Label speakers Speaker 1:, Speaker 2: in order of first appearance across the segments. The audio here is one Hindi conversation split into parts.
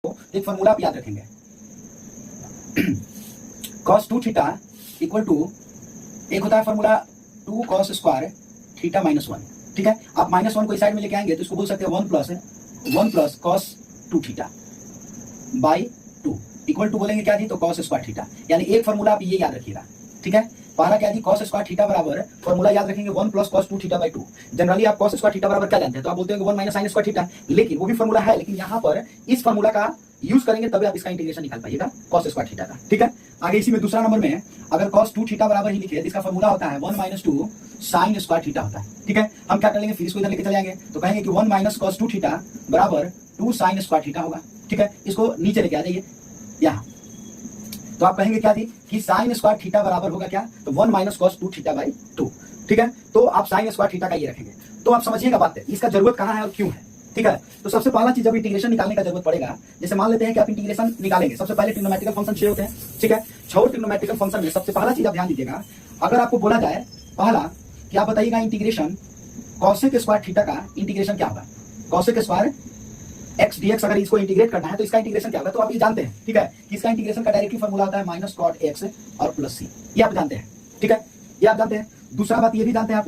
Speaker 1: एक फॉर्मूला आप याद रखेंगे cos 2 थीटा इक्वल टू एक होता है formula 2 cos square theta minus 1। ठीक है, आप माइनस 1 को इस साइड में लेके आएंगे तो इसको बोल सकते हैं 1 plus cos 2 theta by 2 equal to बोलेंगे क्या जी, तो cos स्क्वायर थीटा। यानी एक फॉर्मूला आप ये याद रखिएगा। ठीक है, पहला क्या जी, cos स्क्वायर थीटा बराबर फॉर्मूला याद रखेंगे 1 plus cos 2 theta by 2। Generally आप cos स्क्वायर थीटा बराबर क्या जानते हैं, तो आप बोलते हैं 1 माइनस sin स्क्वायर थीटा, लेकिन वो भी फॉर्मूला है, लेकिन यहाँ पर इस फॉर्मूला का यूज करेंगे तभी आप इसका इंटीग्रेशन निकाल पाइएगा cos स्क्वायर थीटा का। ठीक है, आगे इसी में दूसरा नंबर में अगर cos 2 थीटा बराबर ही लिखे, इसका फॉर्मूला होता है 1 माइनस 2 sin स्क्वायर थीटा होता है। ठीक है, हम क्या कर लेंगे, फिर इसको इधर लेके चले जाएंगे तो कहेंगे कि 1 माइनस cos 2 थीटा बराबर 2 sin स्क्वायर थीटा होगा। ठीक है, इसको नीचे लेके आ जाइए यहाँ, तो आप कहेंगे क्या थी कि sin स्क्वायर थीटा बराबर होगा क्या, तो 1 माइनस cos 2 थीटा बाई 2। ठीक है, तो आप sin स्क्वायर थीटा का ये रखेंगे। तो आप समझिएगा बात है, इसका जरूरत कहाँ है और क्यों है। ठीक है, तो सबसे पहला चीज जब इंटीग्रेशन निकालने का जरूरत पड़ेगा, जैसे मान लेते हैं कि आप इंटीग्रेशन निकालेंगे, सबसे पहले ट्रिग्नोमेट्रिकल फंक्शन 6 होते हैं। ठीक है, 6 ट्रिग्नोमेट्रिकल फंक्शन में सबसे पहला चीज आप ध्यान दीजिएगा, अगर आपको बोला जाए पहला कि आप बताइएगा इंटीग्रेशन कॉसेक स्क्वायर थीटा का इंटीग्रेशन क्या होगा, कॉसेक स्क्वायर एक्स डीएक्स अगर इसको इंटीग्रेट करना है तो इसका इंटीग्रेशन क्या होगा, तो आप ये जानते हैं। ठीक है, कि इसका इंटीग्रेशन का डायरेक्टली फॉर्मूला होता है माइनस कॉट एक्स और प्लस सी, ये आप जानते हैं। ठीक है, ये आप जानते हैं। दूसरा बात ये भी जानते हैं आप,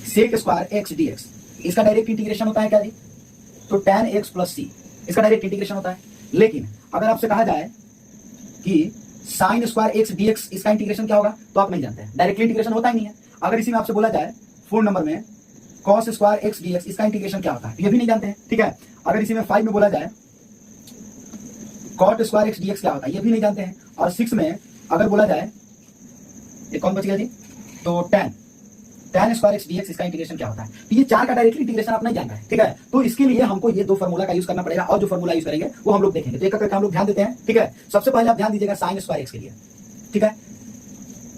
Speaker 1: सेक स्क्वायर एक्स डीएक्स, इसका डायरेक्ट इंटीग्रेशन होता है क्या जी, तो tan x प्लस सी, इसका डायरेक्ट इंटीग्रेशन होता है। लेकिन अगर आपसे कहा जाए कि sin स्क्वायर एक्स डीएक्स, इसका इंटीग्रेशन क्या होगा, तो आप नहीं जानते हैं, डायरेक्टली इंटीग्रेशन होता ही नहीं है। अगर इसी में आपसे बोला जाए 4 नंबर में cos स्क्वायर एक्स डीएक्स, इसका इंटीग्रेशन क्या होता है, ये भी नहीं जानते हैं। ठीक है, अगर इसी में 5 में बोला जाए cot स्क्वायर एक्स डीएक्स क्या होता है, ये भी नहीं जानते हैं। और 6 में अगर बोला जाए, ये कौन बच गया जी, तो tan स्क्वायर एक्स डीएक्स, इसका इंटीग्रेशन क्या होता है, तो ये 4 का डायरेक्टली इंटीग्रेशन आप नहीं जान रहे हैं। ठीक है, तो इसके लिए हमको ये 2 फॉर्मूला का यूज करना पड़ेगा, और जो फॉर्मूला यूज करेंगे वो हम लोग देखेंगे। तो एक करके हम लोग ध्यान देते हैं। ठीक है, सबसे पहले आप ध्यान दीजिएगा sin स्क्वायर एक्स के लिए। ठीक है,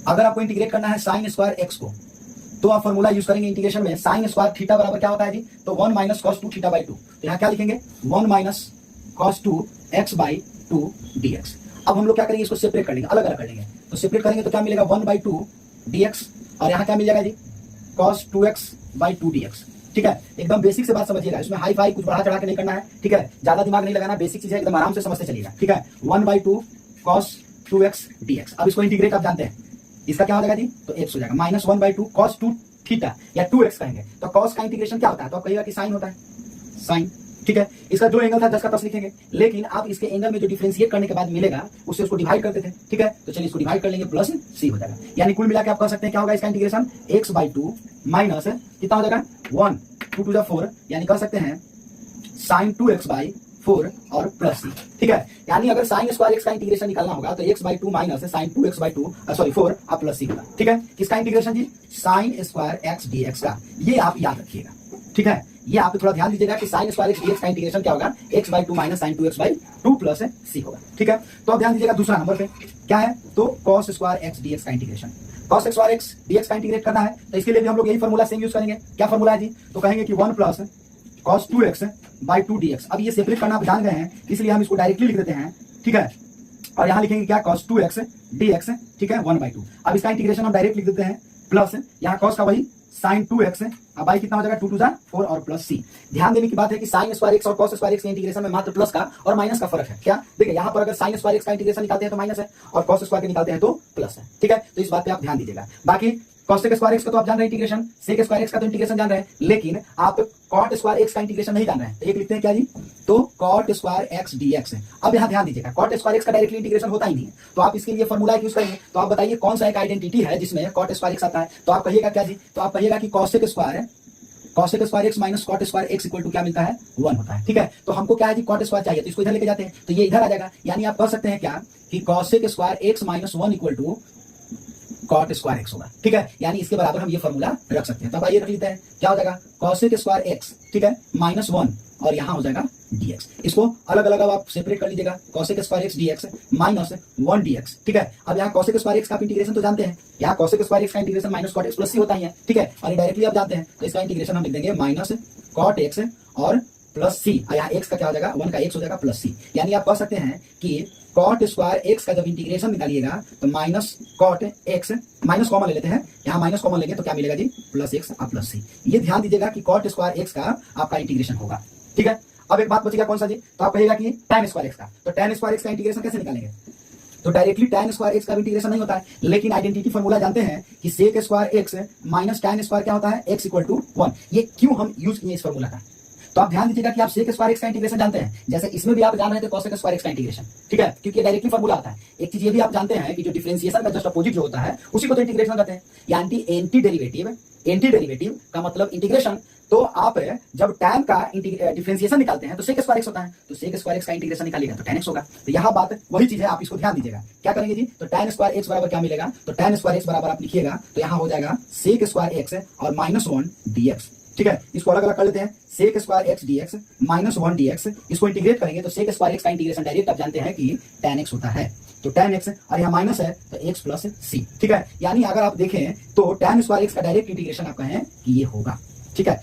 Speaker 1: अगर आपको इंटीग्रेट करना है sin स्क्वायर एक्स को, तो आप फॉर्मूला यूज करेंगे इंटीग्रेशन में sin स्क्वायर थीटा बराबर क्या होता है जी, तो 1 माइनस cos 2 थीटा बाई 2। तो यहाँ क्या लिखेंगे, 1 minus cos 2 x by 2 dx। अब हम लोग क्या करेंगे, इसको सेपरेट कर लेंगे, अलग अलग कर लेंगे। तो सेपरेट करेंगे तो क्या मिलेगा, 1 बाई 2 dx, और यहाँ क्या मिल जाएगा जी, cos 2x बाई 2 dx। ठीक है, एकदम बेसिक से बात समझिएगा, इसमें हाई फाई कुछ बढ़ा चढ़ा के नहीं करना है। ठीक है, ज्यादा दिमाग नहीं लगाना, बेसिक चीज है, एकदम आराम से समझते चलिएगा। ठीक है, 1 बाई 2 cos 2x dx। अब इसको इंटीग्रेट आप जानते हैं, इसका क्या हो जाएगा जी, तो x हो जाएगा माइनस 1 बाई 2 cos 2 थीटा या 2x कहेंगे, तो cos का इंटीग्रेशन क्या होता है, तो आप कहिएगा कि sin होता है, sin। ठीक है, इसका जो एंगल था 10 का 10 लिखेंगे, लेकिन आप इसके एंगल में जो डिफरेंशिएट करने के बाद मिलेगा उससे उसको डिवाइड करते थे। ठीक है, तो चलिए इसको डिवाइड कर लेंगे, प्लस सी हो जाएगा। यानी कुल मिला के आप कह सकते हैं क्या होगा इसका इंटीग्रेशन, x बाई 2 माइनस कितना हो जाएगा, 1 2 टू 4, यानी कह सकते हैं sin 2x बाई 4 और प्लस सी। ठीक है, यानी अगर sin स्क्वायर x का इंटीग्रेशन निकालना होगा तो x by 2 minus sin 2x by 2 sorry 4 और प्लस सी होगा। ठीक है, किसका इंटीग्रेशन जी, sin स्क्वायर x dx का, ये आप याद रखिएगा। ठीक है, ये आप थोड़ा ध्यान दीजिएगा कि sin स्क्वायर x dx का इंटीग्रेशन क्या होगा, x by 2 minus sin 2x by 2 plus C होगा। ठीक है, तो आप ध्यान दीजिएगा दूसरा नंबर पे क्या है, तो cos स्क्वायर x dx का integration, cos square x dx का इंटीग्रेट करना है, तो इसके लिए भी हम लोग यही फॉर्मूला सेम यूज करेंगे। क्या फॉर्मूला है जी, तो कहेंगे कि 1 plus cos 2x by 2 dx। अब ये सेपरेट करना आप जान गए हैं, इसलिए हम इसको डायरेक्टली लिख देते हैं। ठीक है, और यहाँ लिखेंगे क्या, cos 2x dx। ठीक है, 1 बाई 2। अब इसका इंटीग्रेशन हम डायरेक्ट लिख देते हैं, प्लस यहाँ cos का वही sin 2x, अब बाई कितना हो जाएगा, 2 टू 4 और प्लस सी। ध्यान देने की बात है कि sin स्क्वायर x और cos स्क्वायर x के इंटीग्रेशन में मात्र प्लस का और माइनस का फर्क है। क्या देखिए, यहाँ पर अगर sin स्क्वायर x का इंटीग्रेशन निकालते हैं तो माइनस है, और cos स्क्वायर के निकालते हैं तो प्लस है। ठीक है, तो इस बात पे आप ध्यान दीजिएगा। बाकी cos स्क्वायर x का तो आप जान रहे हैं इंटीग्रेशन, sec स्क्वायर x का तो इंटीग्रेशन जान रहे हैं, लेकिन आप cot स्क्वायर x का इंटीग्रेशन नहीं जान रहे हैं। तो एक लिखते हैं क्या जी, तो cot स्क्वायर x dx है। अब यहाँ ध्यान दीजिएगा, cot स्क्वायर x का डायरेक्टली इंटीग्रेशन होता ही नहीं है, तो आप इसके लिए फॉर्मूला यूज करेंगे। तो आप बताइए कौन सा एक आइडेंटिटी है जिसमें cot स्क्वायर x आता है, तो आप कहिएगा क्या जी, तो आप कहिएगा कि cosec square x minus cot square x equal to क्या मिलता है, 1 होता है। ठीक है, तो हमको क्या है जी, cot स्क्वायर चाहिए, तो इसको इधर लेके जाते हैं, तो ये इधर आ जाएगा। यानी आप कह सकते हैं क्या कि cosec square x minus 1 equal to cot square x होगा। ठीक है, यानी इसके बराबर हम ये फॉर्मूला रख सकते हैं। तब आइए रख लेते हैं, क्या हो जाएगा, cosec स्क्वायर x, ठीक है, माइनस 1, और यहाँ हो जाएगा dx। इसको अलग अलग अब आप सेपरेट कर लीजिएगा, cosec square x dx minus 1 dx। ठीक है, अब यहाँ cosec स्क्वायर x का इंटीग्रेशन तो जानते हैं, यहाँ cosec स्क्वायर x का integration minus cot x plus C होता ही है। ठीक है, और ये डायरेक्टली आप जानते हैं, तो इसका इंटीग्रेशन हम लिख देंगे माइनस cot x और प्लस सी, और यहाँ x का क्या हो जाएगा, 1 का x हो जाएगा प्लस सी। यानी आप कह सकते हैं कि cot स्क्वायर x का जब इंटीग्रेशन निकालिएगा तो minus cot x, minus common ले लेते हैं, यहाँ माइनस कॉमन लेंगे तो क्या मिलेगा जी, प्लस x और प्लस सी। ये ध्यान दीजिएगा कि cot स्क्वायर x का आपका इंटीग्रेशन होगा। ठीक है, अब एक बात बचेगा कौन सा जी, तो आप कहेगा कि tan स्क्वायर x का, तो tan स्क्वायर x का इंटीग्रेशन कैसे निकालेंगे, तो डायरेक्टली tan स्क्वायर x का इंटीग्रेशन नहीं होता है, लेकिन आइडेंटिटी फॉर्मूला जानते हैं कि sec square x minus tan square क्या होता है, x इक्वल टू 1। ये क्यों हम यूज किए इस फॉर्मूला का, तो आप ध्यान दीजिएगा कि आप sec स्क्वायर x का इंटीग्रेशन जानते हैं, जैसे इसमें भी आप जान रहे थे cos स्क्वायर x का इंटीग्रेशन, ठीक है, क्योंकि डायरेक्टली फॉर्मूला आता है। एक चीज ये भी आप जानते हैं कि जो डिफरेंशिएशन का जस्ट अपोजिट जो होता है उसी को तो इंटीग्रेशन कहते हैं, यानी एंटी डेरिवेटिव का मतलब इंटीग्रेशन। तो आप जब tan का डिफरेंशिएशन निकालते हैं तो sec स्क्वायर x होता है, तो sec स्क्वायर x का इंटीग्रेशन निकालिएगा तो tan x होगा। तो यहाँ बात वही चीज है, आप इसको ध्यान दीजिएगा। क्या करेंगे जी, तो tan स्क्वायर x बराबर क्या मिलेगा, तो tan स्क्वायर x बराबर आप लिखिएगा तो यहाँ हो जाएगा sec स्क्वायर x और -1 dx, ठीक है। इसको अलग अलग कर लेते हैं, sec square x dx -1 dx, इसको इंटीग्रेट करेंगे तो sec स्क्वायर x का इंटीग्रेशन डायरेक्ट आप जानते हैं कि tan x होता है, तो tan x और यहाँ माइनस है तो x प्लस c, ठीक है। यानी अगर आप देखें तो tan स्क्वायर x का डायरेक्ट इंटीग्रेशन आप कहें कि ये होगा, ठीक है।